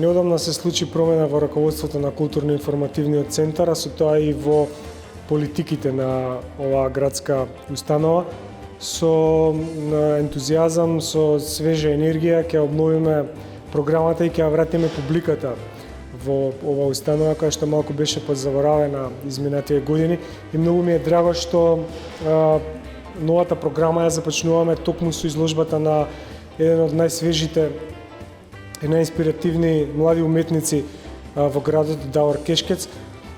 Неодамна се случи промена во раководството на културно-информативниот центар, а со тоа и во политиките на оваа градска установа. Со ентузијазам, со свежа енергија ќе обновиме програмата и ќе ја вратиме публиката во ова установа која што малку беше подзаборавена изминатите години и многу ми е драго што новата програма ја започнуваме токму со изложбата на еден од најсвежите и најинспиративни млади уметници во градот Давор Кешкец,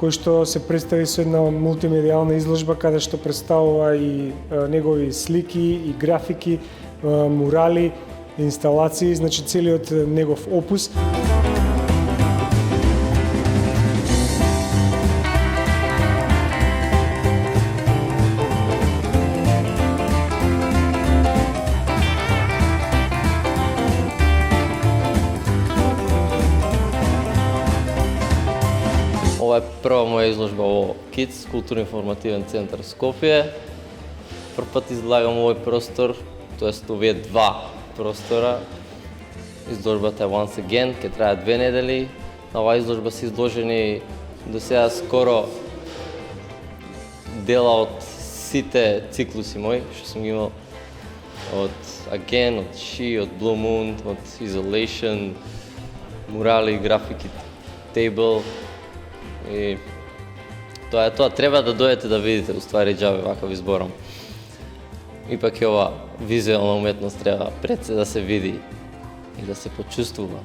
кој што се представи со една мултимедијална изложба каде што представува и негови слики и графики, мурали, инсталации, значи целиот негов опус. Ова е прва моја изложба во КИЦ, културно-информативен центар Скопје. Прв пат излагам овој простор, тоест овие два простора. Изложбата е Once Again, ќе трае 2 недели. На оваа изложба се изложени до сега скоро дела од сите циклуси мои, што сум ги имал од Again, од She, од Blue Moon, од Isolation, мурали, графики, Table. И тоа е тоа, треба да дојдете да видите, уствари џабе вака ви зборам. Ипак е ова визуелна уметност треба пред се да се види и да се почувствува.